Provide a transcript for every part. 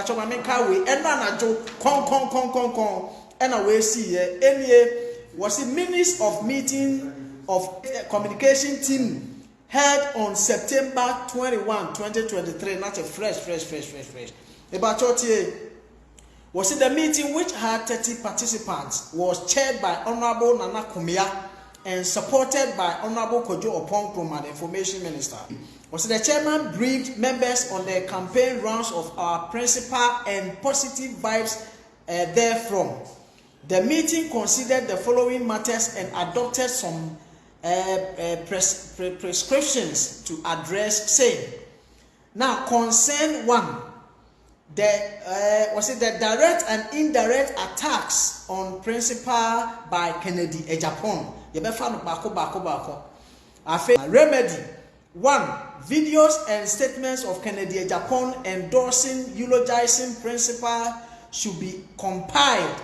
Chomamenka we enanajo kon and away see any was the minutes of meeting of communication team held on September 21, 2023. Not a fresh. About 30 was it the meeting which had 30 participants was chaired by Honorable Nana Kumia and supported by Honorable Kojo Oponkroma, the Information Minister. Was the chairman briefed members on the campaign rounds of our principal and positive vibes therefrom. The meeting considered the following matters and adopted some prescriptions to address same. Now, concern one, the direct and indirect attacks on principal by Kennedy Ejapon. Remedy. 1. Videos and statements of Kennedy Ejapon endorsing, eulogizing principal should be compiled,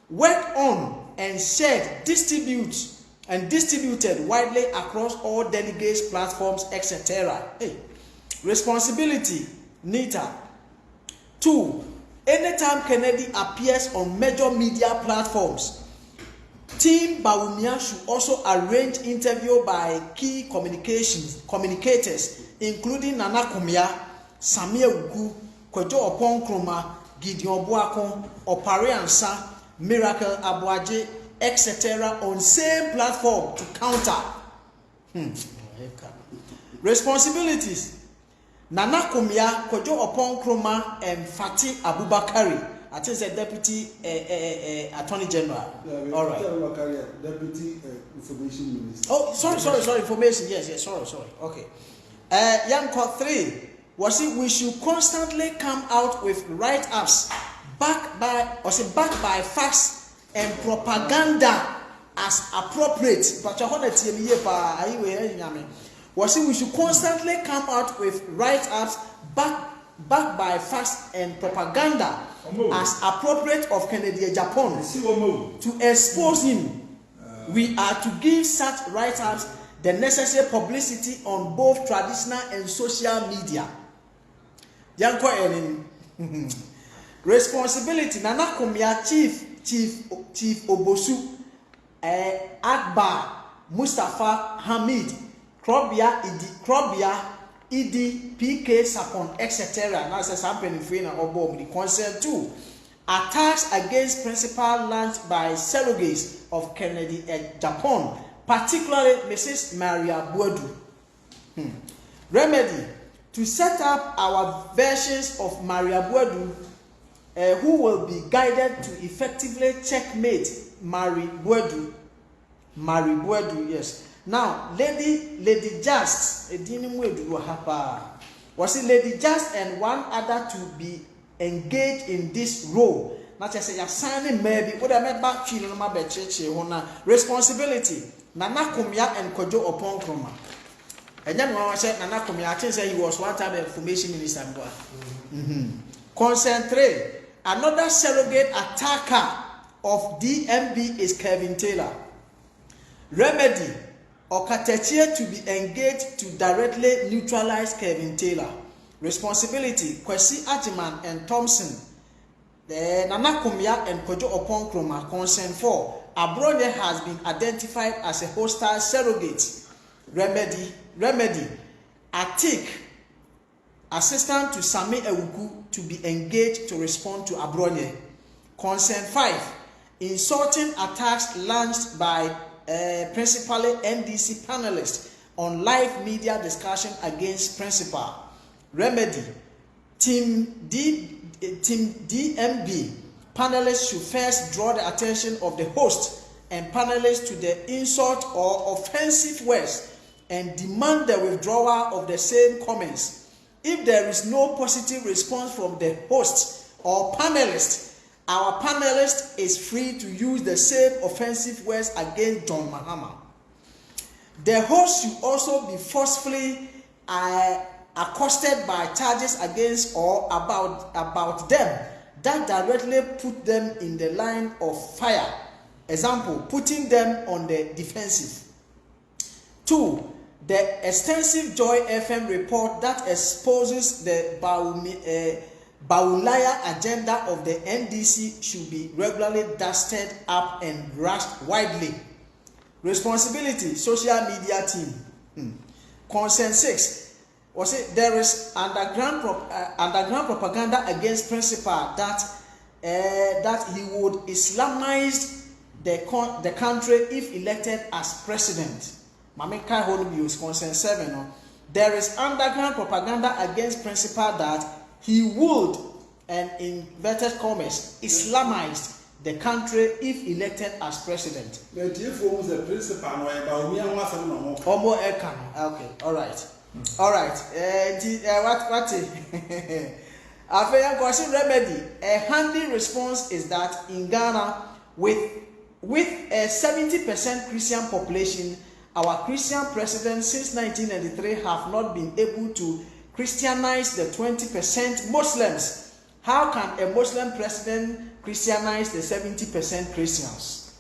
worked on, and shared, distributed widely across all delegates, platforms, etc. Hey. Responsibility, NITA. 2. Anytime Kennedy appears on major media platforms, Team Bawumia should also arrange interview by key communicators, including Nana Kumia, Samia Ugu, Kojo Oponkroma, Gideon Boakon, Opare Ansa, Miracle Abuaje, etc. on same platform to counter. Responsibilities. Nana Kumia, Kojo Oponkroma, and Fatih Abubakari. I think it's a deputy attorney general. Yeah, all right. Deputy information minister. Oh, sorry. Information. Yes. Sorry. Okay. Yanko 3 was it we should constantly come out with write-ups backed by facts and propaganda as appropriate. But was it we should constantly come out with write-ups backed by facts and propaganda as appropriate of Kennedy Ejapon to expose him. We are to give such write-ups the necessary publicity on both traditional and social media. Responsibility. Nana Kumia, Chief Obosu, Akbar, Mustafa Hamid, Krobia Idi, PK, Sapon, etc. Now says happening for the concern 2. Attacks against principal launched by surrogates of Kennedy Ejapon, particularly Mrs. Maria Buadu. Remedy. To set up our versions of Maria Buadu, who will be guided to effectively checkmate Marie Buadu, yes. Now, Lady Just, was it Lady Just and one other to be engaged in this role? Not just say, signing maybe, what I meant back feeling my bed, responsibility. Nana Kumia and Kojo Oponkroma. And then when I said Nana Kumia, I think he was one time information minister. Concentrate. Another surrogate attacker of DMB is Kevin Taylor. Remedy. Okatechie to be engaged to directly neutralize Kevin Taylor. Responsibility, Kwesi Ajiman and Thompson. The Nana Kumia and Kojo Oponkroma. Concern 4. Abronye has been identified as a hostile surrogate. Remedy. Atik, assistant to Sami Ewuku, to be engaged to respond to Abronye. Concern 5. Insulting attacks launched by principally NDC panelists on live media discussion against principal. Remedy. Team DMB panelists should first draw the attention of the host and panelists to the insult or offensive words and demand the withdrawal of the same comments. If there is no positive response from the host or panelist, our panelist is free to use the same offensive words against John Mahama. The host should also be forcefully accosted by charges against or about them that directly put them in the line of fire. Example, putting them on the defensive. 2. The extensive Joy FM report that exposes the Baulaya agenda of the NDC should be regularly dusted up and rushed widely. Responsibility, social media team. Concern 6 was it there is underground propaganda against principal that he would Islamize the country if elected as president. Mameka Holmes concern 7. No? There is underground propaganda against principal that he would, and in inverted commas, Islamize the country if elected as president. The principal, okay, all right. All right. What? After remedy, a handy response is that in Ghana, with a 70% Christian population, our Christian presidents since 1993 have not been able to Christianize the 20% Muslims. How can a Muslim president Christianize the 70% Christians?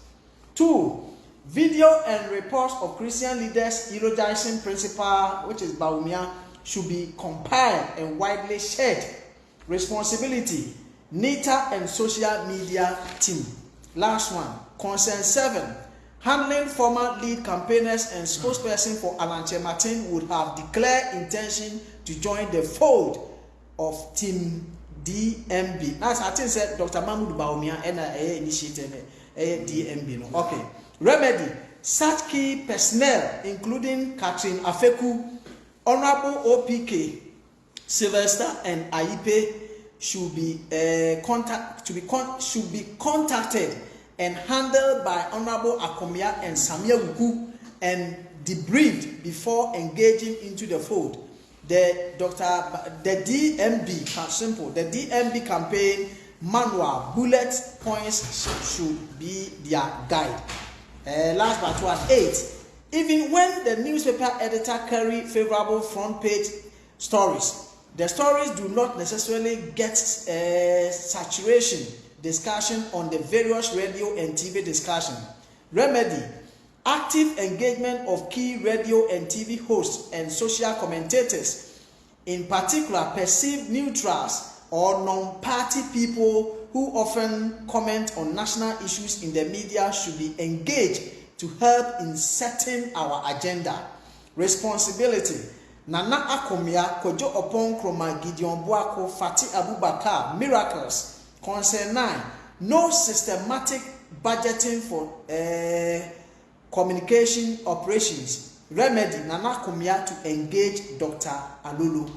2. Video and reports of Christian leaders eulogizing principal, which is Bawumia, should be compiled and widely shared. Responsibility, NITA and social media team. Last one, concern 7. Handling former lead campaigners and spokesperson for Alanche Martin would have declared intention to join the fold of Team DMB. That's I think said Dr. Mahmoud Bawumia and initiated DMB. No? Okay. Remedy, such key personnel, including Catherine Afeku, Honorable OPK, Sylvester, and Aipe, should be contacted and handled by Honorable Akomia and Samia Wuku and debriefed before engaging into the fold. The DMB campaign manual bullet points should be their guide. Last but one, 8. Even when the newspaper editor carry favorable front page stories, the stories do not necessarily get saturation discussion on the various radio and TV discussion. Remedy, active engagement of key radio and TV hosts and social commentators, in particular perceived neutrals or non-party people who often comment on national issues in the media, should be engaged to help in setting our agenda. Responsibility, Nana Akomia, Kojo Opon Kroma, Gideon Boako, Fati Abubakar, Miracles. Concern 9, no systematic budgeting for communication operations. Remedy, Nana Akomia to engage Dr. Alulu.